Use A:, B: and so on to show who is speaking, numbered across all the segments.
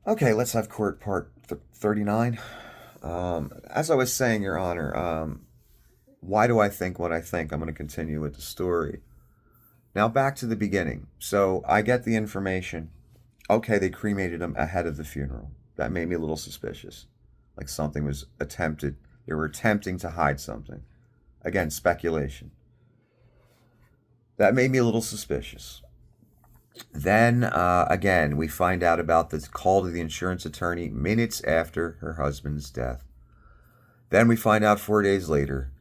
A: Okay, let's have court part 39. As I was saying, Your Honor, why do I think what I think? I'm going to continue with the story. Now, back to the beginning. So I get the information. Okay, they cremated him ahead of the funeral. That made me a little suspicious. Like something was attempted. They were attempting to hide something. Again, speculation. That made me a little suspicious. Then, again, we find out about the call to the insurance attorney minutes after her husband's death. Then we find out 4 days later,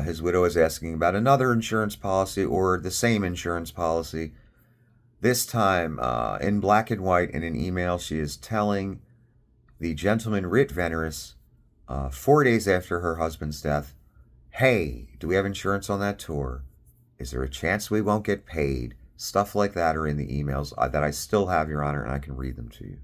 A: his widow is asking about another insurance policy or the same insurance policy. This time, in black and white in an email, she is telling the gentleman writ veneris 4 days after her husband's death, hey, do we have insurance on that tour? Is there a chance we won't get paid? Stuff like that are in the emails that I still have, Your Honor, and I can read them to you.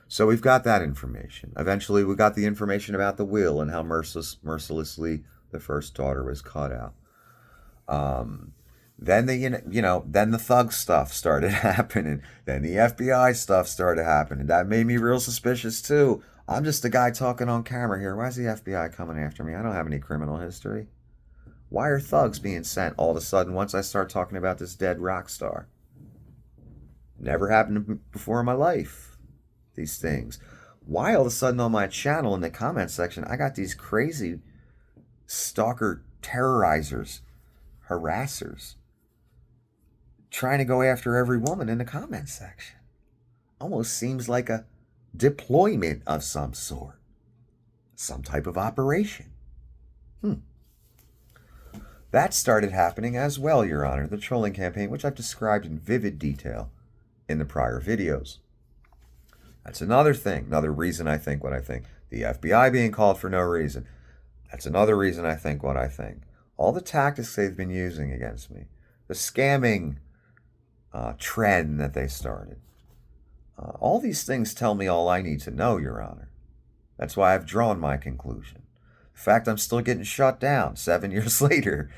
A: So we've got that information. Eventually, we got the information about the will and how mercilessly the first daughter was cut out. Then then the thug stuff started happening. Then the FBI stuff started happening. That made me real suspicious too. I'm just a guy talking on camera here. Why is the FBI coming after me? I don't have any criminal history. Why are thugs being sent all of a sudden once I start talking about this dead rock star? Never happened before in my life, these things. Why all of a sudden on my channel in the comment section, I got these crazy stalker terrorizers, harassers, trying to go after every woman in the comment section? Almost seems like a deployment of some sort, some type of operation. That started happening as well, Your Honor, the trolling campaign, which I've described in vivid detail in the prior videos. That's another thing, another reason I think what I think. The FBI being called for no reason. That's another reason I think what I think. All the tactics they've been using against me. The scamming trend that they started. All these things tell me all I need to know, Your Honor. That's why I've drawn my conclusion. The fact I'm still getting shut down 7 years later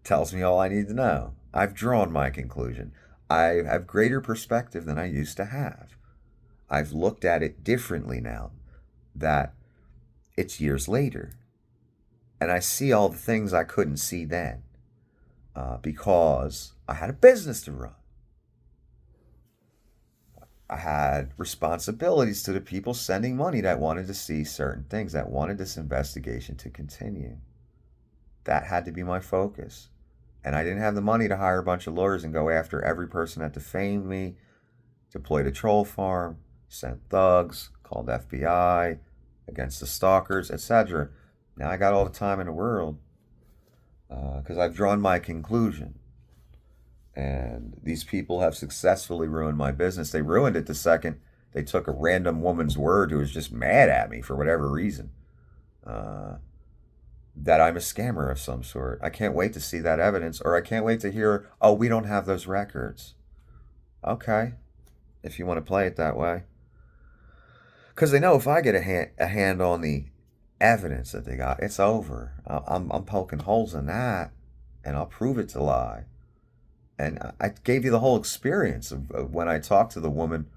A: tells me all I need to know. I've drawn my conclusion. I have greater perspective than I used to have. I've looked at it differently now that it's years later. And I see all the things I couldn't see then because I had a business to run. I had responsibilities to the people sending money that wanted to see certain things, that wanted this investigation to continue. That had to be my focus. And I didn't have the money to hire a bunch of lawyers and go after every person that defamed me, deployed a troll farm, sent thugs, called FBI against the stalkers, etc. Now I got all the time in the world because I've drawn my conclusion. And these people have successfully ruined my business. They ruined it the second they took a random woman's word who was just mad at me for whatever reason. That I'm a scammer of some sort. I can't wait to see that evidence, or I can't wait to hear, oh, we don't have those records. Okay, if you want to play it that way. Because they know if I get a hand on the evidence that they got, it's over. I'm poking holes in that, and I'll prove it to lie. And I gave you the whole experience of when I talked to the woman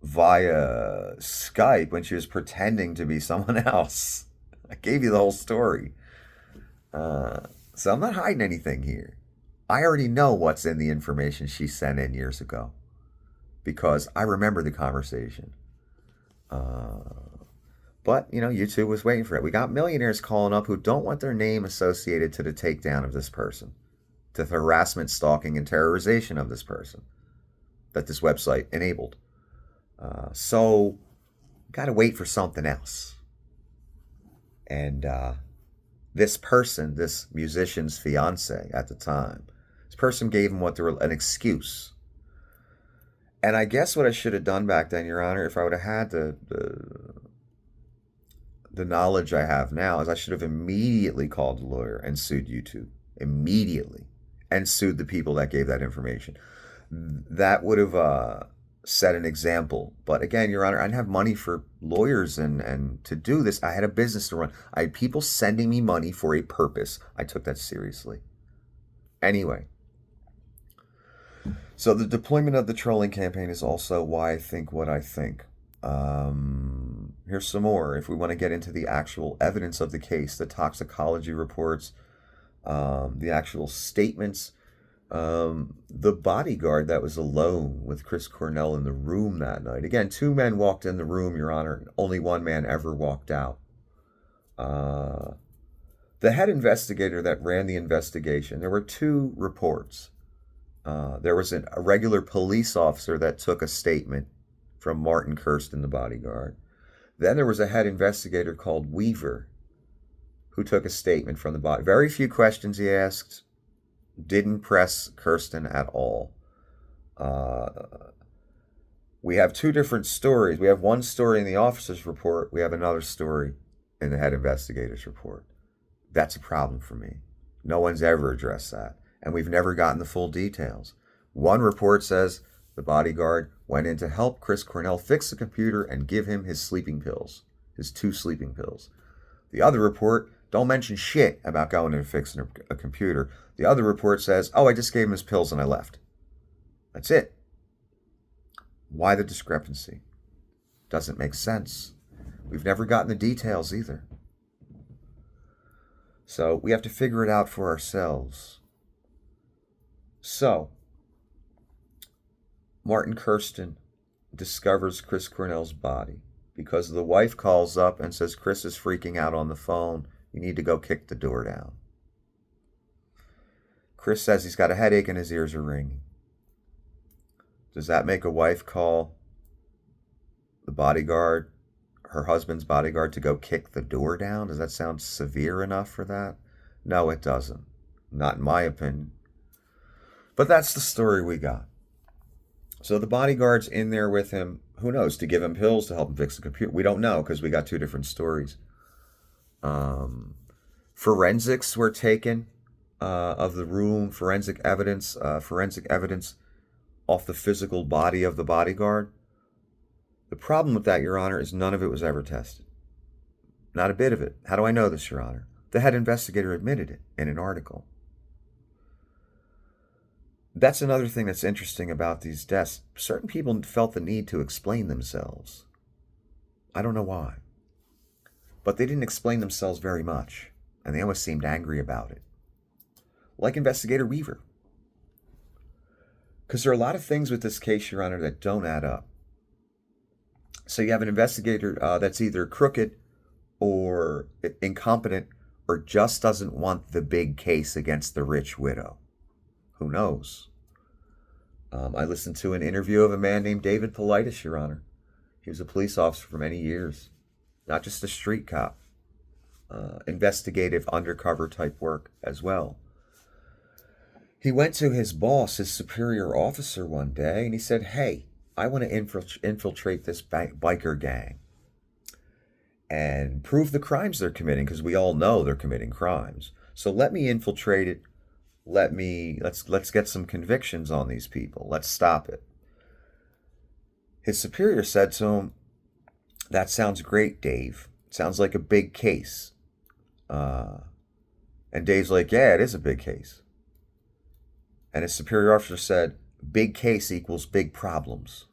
A: via Skype when she was pretending to be someone else. I gave you the whole story. So I'm not hiding anything here. I already know what's in the information she sent in years ago because I remember the conversation. But, YouTube was waiting for it. We got millionaires calling up who don't want their name associated to the takedown of this person, to the harassment, stalking, and terrorization of this person that this website enabled. So, got to wait for something else. And this person, this musician's fiance at the time, this person gave him an excuse. And I guess what I should have done back then, Your Honor, if I would have had the knowledge I have now, is I should have immediately called a lawyer and sued YouTube. Immediately. And sued the people that gave that information. That would have set an example. But again, Your Honor, I didn't have money for lawyers and to do this. I had a business to run. I had people sending me money for a purpose. I took that seriously. Anyway, So the deployment of the trolling campaign is also why I think what I think. Here's some more. If we want to get into the actual evidence of the case, the toxicology reports, the actual statements, the bodyguard that was alone with Chris Cornell in the room that night. Again, two men walked in the room, Your Honor. Only one man ever walked out. The head investigator that ran the investigation, there were two reports. There was a regular police officer that took a statement from Martin Kirsten, the bodyguard. Then there was a head investigator called Weaver who took a statement from the body. Very few questions he asked, didn't press Kirsten at all. We have two different stories. We have one story in the officer's report. We have another story in the head investigator's report. That's a problem for me. No one's ever addressed that. And we've never gotten the full details. One report says the bodyguard went in to help Chris Cornell fix the computer and give him his sleeping pills, his 2 sleeping pills. The other report don't mention shit about going in and fixing a computer. The other report says, oh, I just gave him his pills and I left. That's it. Why the discrepancy? Doesn't make sense. We've never gotten the details either. So we have to figure it out for ourselves. So, Martin Kirsten discovers Chris Cornell's body because the wife calls up and says, Chris is freaking out on the phone. You need to go kick the door down. Chris says he's got a headache and his ears are ringing. Does that make a wife call the bodyguard, her husband's bodyguard, to go kick the door down? Does that sound severe enough for that? No, it doesn't. Not in my opinion. But that's the story we got. So the bodyguard's in there with him, who knows, to give him pills to help him fix the computer. We don't know because we got two different stories. Forensics were taken of the room, forensic evidence off the physical body of the bodyguard. The problem with that, Your Honor, is none of it was ever tested. Not a bit of it. How do I know this, Your Honor? The head investigator admitted it in an article. That's another thing that's interesting about these deaths. Certain people felt the need to explain themselves. I don't know why. But they didn't explain themselves very much, and they almost seemed angry about it. Like Investigator Weaver. Because there are a lot of things with this case, Your Honor, that don't add up. So you have an investigator that's either crooked or incompetent or just doesn't want the big case against the rich widow. Who knows? I listened to an interview of a man named David Politis, Your Honor. He was a police officer for many years. Not just a street cop. Investigative, undercover type work as well. He went to his boss, his superior officer, one day, and he said, hey, I want to infiltrate this biker gang and prove the crimes they're committing, because we all know they're committing crimes. So let me infiltrate it. Let's get some convictions on these people. Let's stop it. His superior said to him, that sounds great, Dave. Sounds like a big case. And Dave's like, yeah, it is a big case. And his superior officer said, big case equals big problems.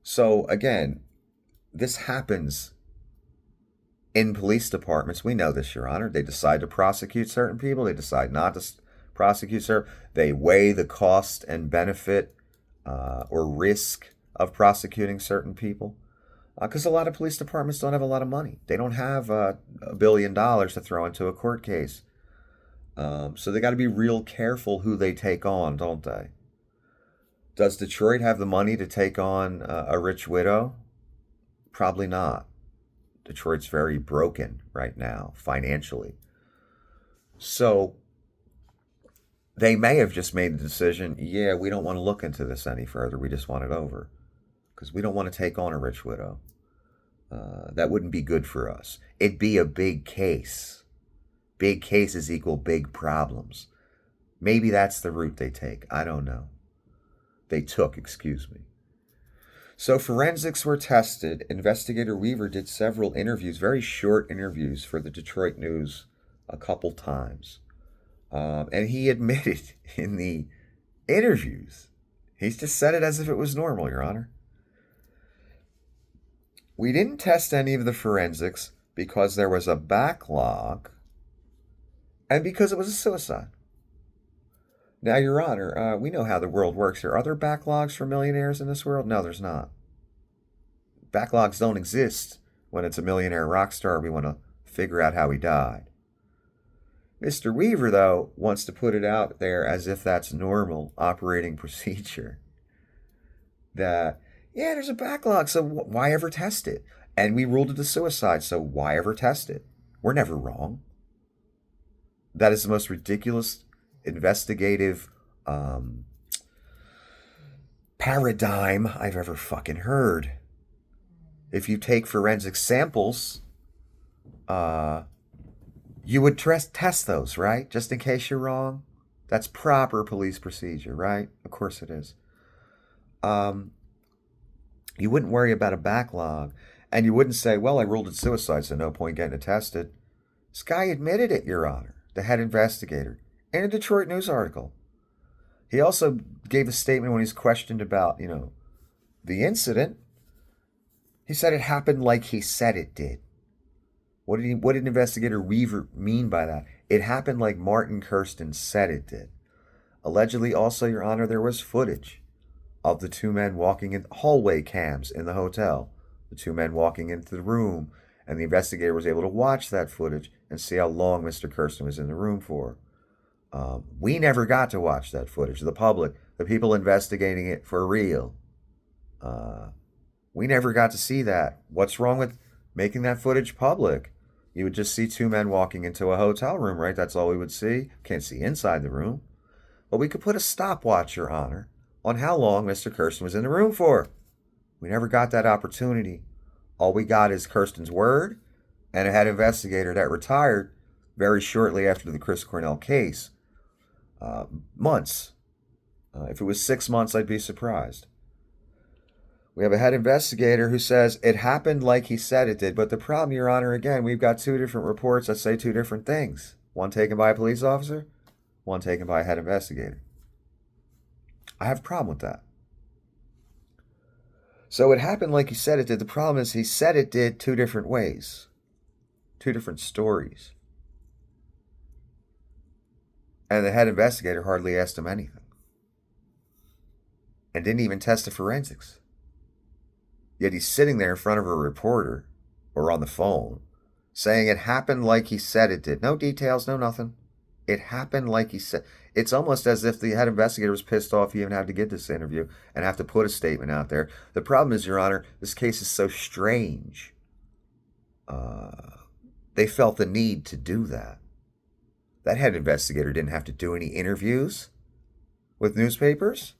A: So again, this happens in police departments. We know this, Your Honor. They decide to prosecute certain people. They decide not to prosecute certain. They weigh the cost and benefit or risk of prosecuting certain people. Because a lot of police departments don't have a lot of money. They don't have $1 billion to throw into a court case. So they got to be real careful who they take on, don't they? Does Detroit have the money to take on a rich widow? Probably not. Detroit's very broken right now, financially. So they may have just made the decision, yeah, we don't want to look into this any further. We just want it over. Because we don't want to take on a rich widow. That wouldn't be good for us. It'd be a big case. Big cases equal big problems. Maybe that's the route they take. I don't know. Excuse me. So forensics were tested. Investigator Weaver did several interviews, very short interviews for the Detroit News a couple times. And he admitted in the Interviews. He's just said it as if it was normal, Your Honor. We didn't test any of the forensics because there was a backlog and because it was a suicide. Now, Your Honor, we know how the world works here. Are there backlogs for millionaires in this world? No, there's not. Backlogs don't exist when it's a millionaire rock star. We want to figure out how he died. Mr. Weaver, though, wants to put it out there as if that's normal operating procedure. That, yeah, there's a backlog, so why ever test it? And we ruled it a suicide, so why ever test it? We're never wrong. That is the most ridiculous investigative paradigm I've ever fucking heard. If you take forensic samples, you would test those, right? Just in case you're wrong. That's proper police procedure, right? Of course it is. You wouldn't worry about a backlog. And you wouldn't say, well, I ruled it suicide, so no point getting it tested. This guy admitted it, Your Honor, the head investigator, in a Detroit News article. He also gave a statement when he's questioned about, the incident. He said it happened like he said it did. What did Investigator Weaver mean by that? It happened like Martin Kirsten said it did. Allegedly, also, Your Honor, there was footage of the two men walking in hallway cams in the hotel. The two men walking into the room, and the investigator was able to watch that footage and see how long Mr. Kirsten was in the room for. We never got to watch that footage. The public, the people investigating it for real. We never got to see that. What's wrong with making that footage public? You would just see two men walking into a hotel room, right? That's all we would see. Can't see inside the room. But we could put a stopwatch, Your Honor, on how long Mr. Kirsten was in the room for. We never got that opportunity. All we got is Kirsten's word and a head investigator that retired very shortly after the Chris Cornell case. Months. If it was 6 months, I'd be surprised. We have a head investigator who says it happened like he said it did. But the problem, Your Honor, again, we've got two different reports that say two different things. One taken by a police officer, one taken by a head investigator. I have a problem with that. So it happened like he said it did. The problem is he said it did two different ways. Two different stories. And the head investigator hardly asked him anything. And didn't even test the forensics. Yet he's sitting there in front of a reporter, or on the phone, saying it happened like he said it did. No details, no nothing. It happened like he said. It's almost as if the head investigator was pissed off he even had to get this interview and have to put a statement out there. The problem is, Your Honor, this case is so strange. They felt the need to do that. That head investigator didn't have to do any interviews with newspapers.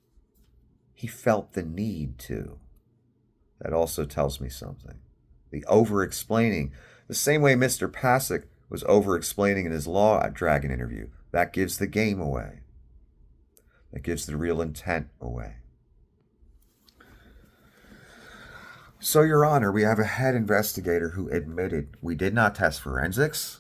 A: He felt the need to. That also tells me something. The over-explaining. The same way Mr. Pasek was over-explaining in his Law Dragon interview. That gives the game away. That gives the real intent away. So, Your Honor, we have a head investigator who admitted we did not test forensics.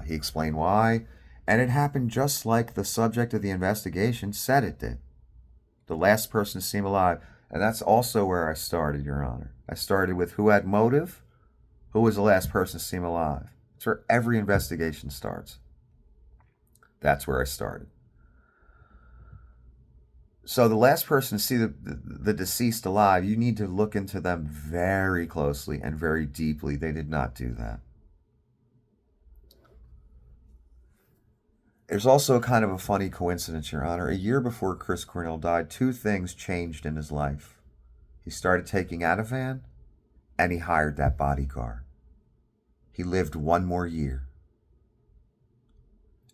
A: He explained why. And it happened just like the subject of the investigation said it did. The last person to seem alive. And that's also where I started, Your Honor. I started with who had motive, who was the last person to seem alive. It's where every investigation starts. That's where I started. So the last person to see the deceased alive, you need to look into them very closely and very deeply. They did not do that. There's also kind of a funny coincidence, Your Honor. A year before Chris Cornell died, two things changed in his life. He started taking Ativan, and he hired that bodyguard. He lived one more year.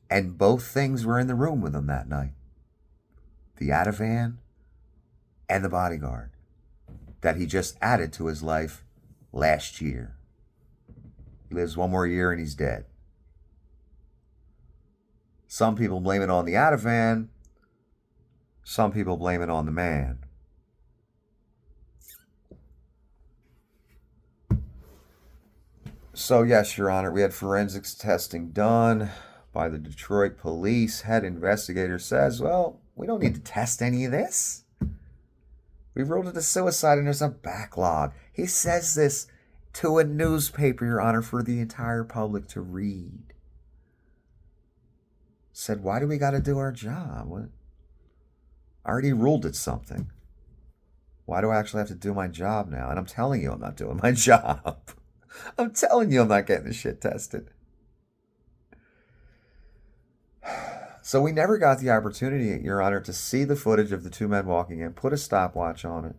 A: And both things were in the room with him that night. The Ativan and the bodyguard that he just added to his life last year. He lives one more year and he's dead. Some people blame it on the Ativan. Some people blame it on the man. So yes, Your Honor, we had forensics testing done by the Detroit police. Head investigator says, well, We don't need to test any of this. We ruled it a suicide and there's a backlog. He says this to a newspaper, Your Honor, for the entire public to read. Said, why do we got to do our job? What? I already ruled it something. Why do I actually have to do my job now? And I'm telling you I'm not doing my job. I'm telling you I'm not getting the shit tested. So we never got the opportunity, Your Honor, to see the footage of the two men walking in, put a stopwatch on it,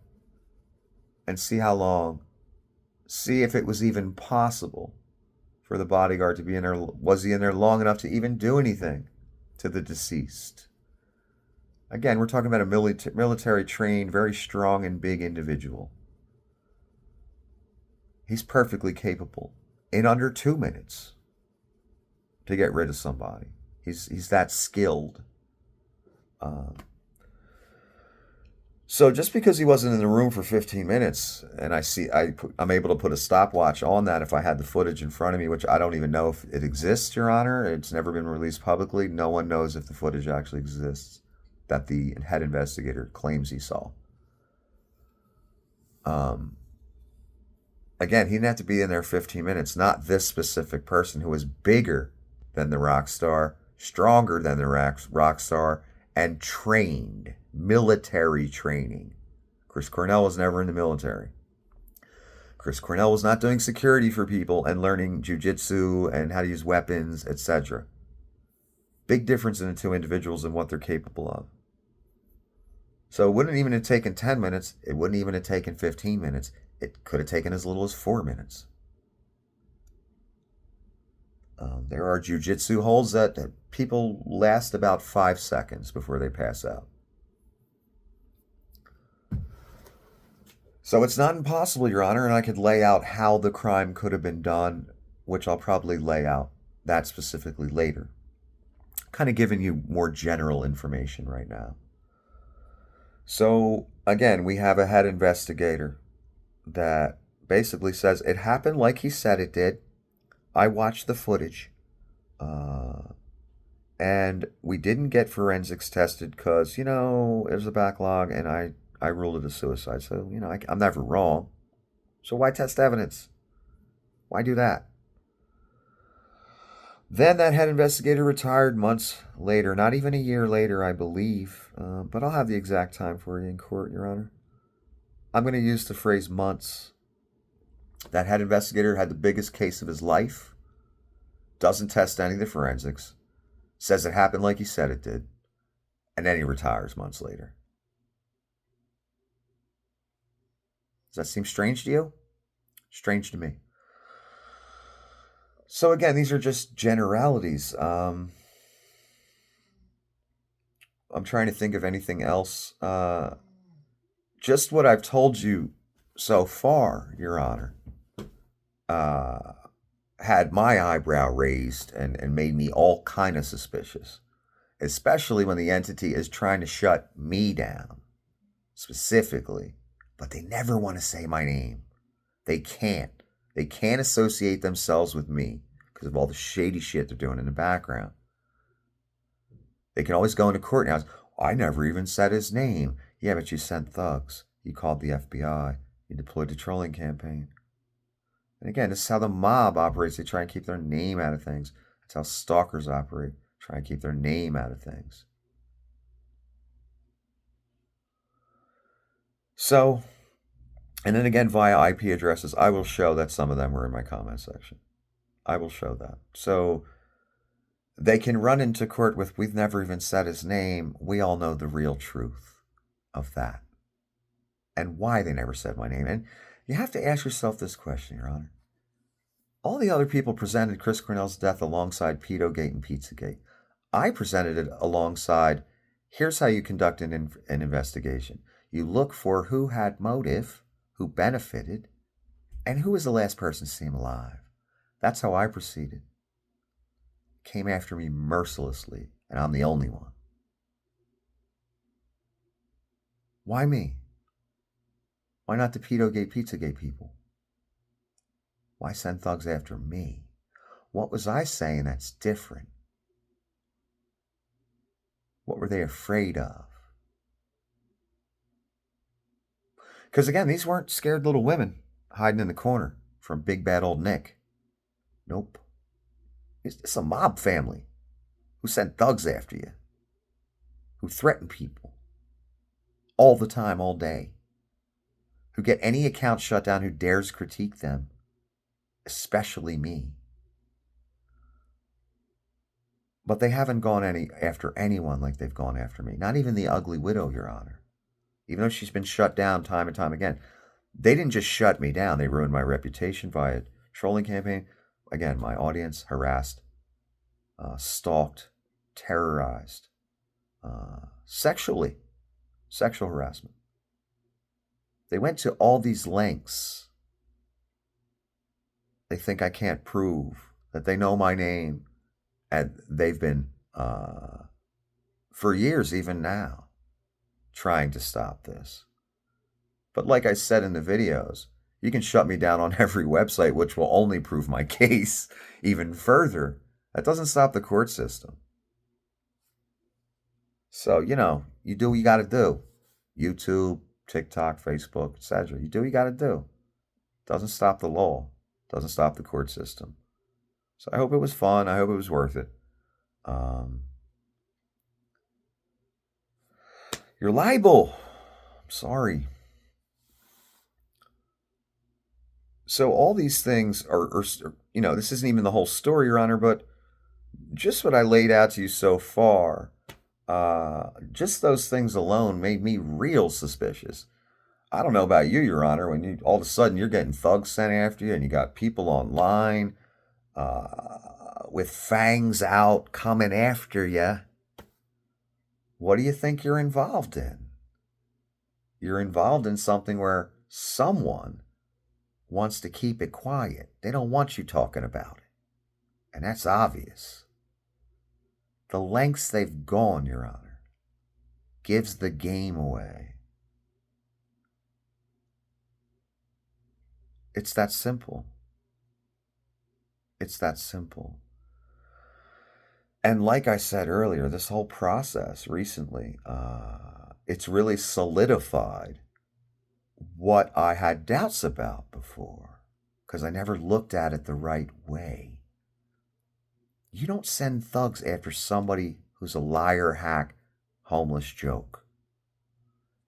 A: and see how long, see if it was even possible for the bodyguard to be in there. Was he in there long enough to even do anything to the deceased? Again, we're talking about a military trained, very strong and big individual. He's perfectly capable in under 2 minutes to get rid of somebody. He's that skilled. So just because he wasn't in the room for 15 minutes, and I'm able to put a stopwatch on that if I had the footage in front of me, which I don't even know if it exists, Your Honor. It's never been released publicly. No one knows if the footage actually exists that the head investigator claims he saw. Again, he didn't have to be in there 15 minutes. Not this specific person who was bigger than the rock star, stronger than the rock star, and trained, military training. Chris Cornell was never in the military. Chris Cornell was not doing security for people and learning jujitsu and how to use weapons, etc. Big difference in the two individuals and what they're capable of. So it wouldn't even have taken 10 minutes. It wouldn't even have taken 15 minutes. It could have taken as little as 4 minutes. There are jujitsu holds that people last about 5 seconds before they pass out. So it's not impossible, Your Honor, and I could lay out how the crime could have been done, which I'll probably lay out that specifically later. Kind of giving you more general information right now. So, again, we have a head investigator that basically says it happened like he said it did. I watched the footage. And we didn't get forensics tested because, there's a backlog and I ruled it a suicide. So, I'm never wrong. So why test evidence? Why do that? Then that head investigator retired months later, not even a year later, I believe. But I'll have the exact time for you in court, Your Honor. I'm going to use the phrase months. That head investigator had the biggest case of his life. Doesn't test any of the forensics. Says it happened like he said it did. And then he retires months later. Does that seem strange to you? Strange to me. So again, these are just generalities. I'm trying to think of anything else. Just what I've told you so far, Your Honor, had my eyebrow raised and made me all kind of suspicious, especially when the entity is trying to shut me down, specifically, but they never want to say my name. They can't. They can't associate themselves with me because of all the shady shit they're doing in the background. They can always go into court now. I never even said his name. Yeah, but you sent thugs. You called the FBI. You deployed the trolling campaign. And again, this is how the mob operates. They try and keep their name out of things. That's how stalkers operate. Try and keep their name out of things. So, and then again, via IP addresses, I will show that some of them were in my comment section. I will show that. So, they can run into court with, we've never even said his name. We all know the real truth of that. And why they never said my name. And you have to ask yourself this question, Your Honor. All the other people presented Chris Cornell's death alongside Pedogate and Pizzagate. I presented it alongside, here's how you conduct an investigation. You look for who had motive, who benefited, and who was the last person to see him alive. That's how I proceeded. Came after me mercilessly, and I'm the only one. Why me? Why not the Pedogate, Pizzagate people? Why send thugs after me? What was I saying that's different? What were they afraid of? Because again, these weren't scared little women hiding in the corner from big bad old Nick. Nope. It's a mob family who sent thugs after you, who threaten people all the time, all day, who get any account shut down who dares critique them, especially me. But they haven't gone after anyone like they've gone after me. Not even the ugly widow, Your Honor. Even though she's been shut down time and time again. They didn't just shut me down. They ruined my reputation via trolling campaign. Again, my audience harassed, stalked, terrorized, sexual harassment. They went to all these lengths. They think I can't prove that they know my name. And they've been, for years, even now, trying to stop this. But like I said in the videos, you can shut me down on every website, which will only prove my case even further. That doesn't stop the court system. So, you do what you got to do. YouTube, TikTok, Facebook, etc. You do what you got to do. Doesn't stop the law. Doesn't stop the court system. So I hope it was fun. I hope it was worth it. You're liable. I'm sorry. So all these things are, this isn't even the whole story, Your Honor, but just what I laid out to you so far, just those things alone made me real suspicious. I don't know about you, Your Honor, when all of a sudden you're getting thugs sent after you and you got people online with fangs out coming after you. What do you think you're involved in? You're involved in something where someone wants to keep it quiet. They don't want you talking about it. And that's obvious. The lengths they've gone, Your Honor, gives the game away. It's that simple. It's that simple. And like I said earlier, this whole process recently, it's really solidified what I had doubts about before, because I never looked at it the right way. You don't send thugs after somebody who's a liar, hack, homeless joke.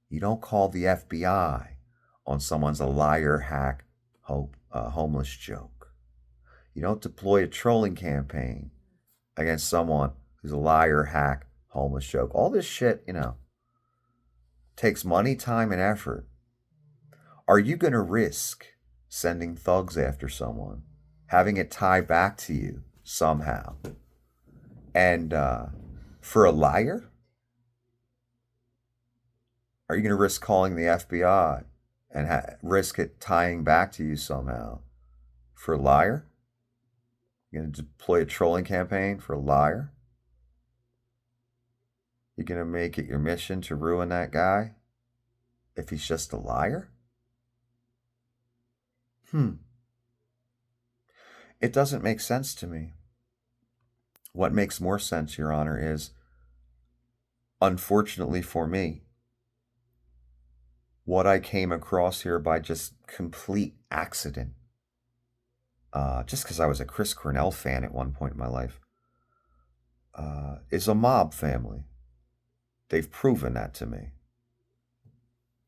A: You don't call the FBI on someone's a liar, hack, homeless joke. You don't deploy a trolling campaign against someone who's a liar, hack, homeless joke. All this shit, takes money, time, and effort. Are you going to risk sending thugs after someone, having it tie back to you somehow, and for a liar? Are you going to risk calling the FBI and risk it tying back to you somehow for a liar? You're going to deploy a trolling campaign for a liar? You're going to make it your mission to ruin that guy if he's just a liar? It doesn't make sense to me. What makes more sense, Your Honor, is, unfortunately for me, what I came across here by just complete accident, just because I was a Chris Cornell fan at one point in my life, is a mob family. They've proven that to me.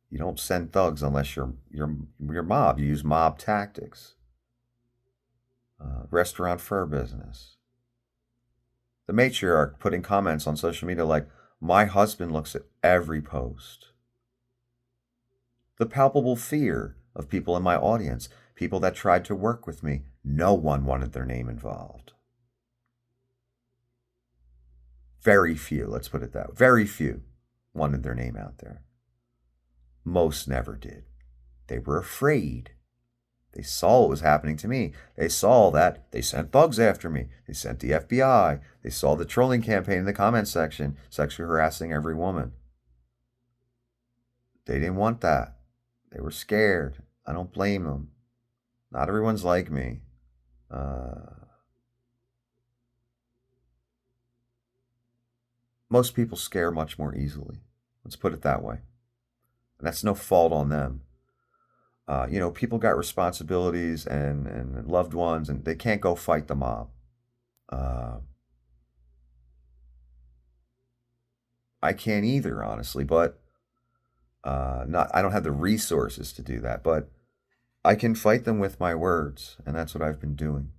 A: You don't send thugs unless you're mob. You use mob tactics. Restaurant fur business. The matriarch putting comments on social media like, "My husband looks at every post." The palpable fear of people in my audience, people that tried to work with me, no one wanted their name involved. Very few, let's put it that way. Very few wanted their name out there. Most never did. They were afraid. They saw what was happening to me. They saw that they sent thugs after me. They sent the FBI. They saw the trolling campaign in the comment section, sexually harassing every woman. They didn't want that. They were scared. I don't blame them. Not everyone's like me. most people scare much more easily. Let's put it that way. And that's no fault on them. People got responsibilities and loved ones, and they can't go fight the mob. I can't either, honestly, but not. I don't have the resources to do that, but I can fight them with my words, and that's what I've been doing.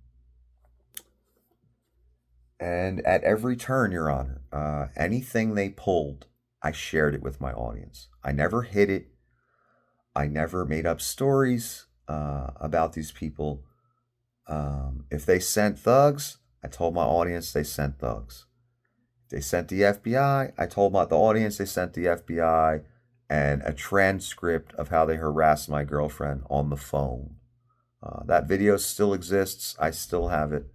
A: And at every turn, Your Honor, anything they pulled, I shared it with my audience. I never hid it. I never made up stories about these people. If they sent thugs, I told my audience they sent thugs. If they sent the FBI, I told the audience they sent the FBI, and a transcript of how they harassed my girlfriend on the phone. That video still exists. I still have it.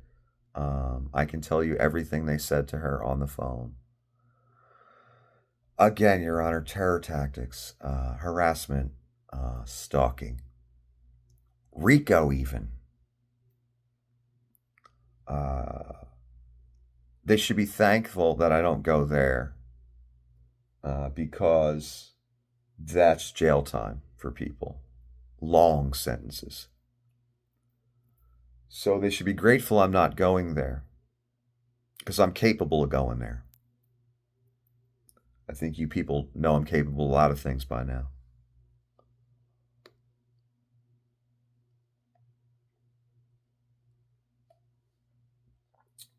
A: I can tell you everything they said to her on the phone. Again, Your Honor, terror tactics, harassment, stalking, RICO even. They should be thankful that I don't go there because that's jail time for people, long sentences. So they should be grateful I'm not going there because I'm capable of going there. I think you people know I'm capable of a lot of things by now.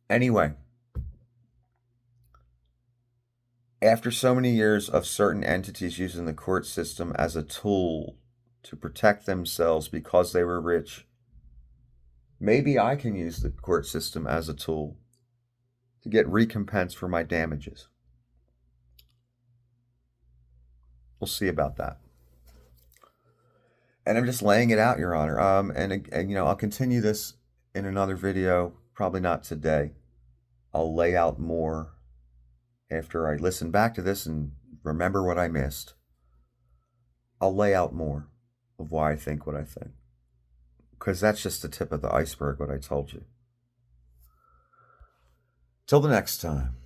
A: Anyway, after so many years of certain entities using the court system as a tool to protect themselves because they were rich, maybe I can use the court system as a tool to get recompense for my damages. We'll see about that. And I'm just laying it out, Your Honor. And I'll continue this in another video, probably not today. I'll lay out more after I listen back to this and remember what I missed. I'll lay out more of why I think what I think. Because that's just the tip of the iceberg, what I told you. Till the next time.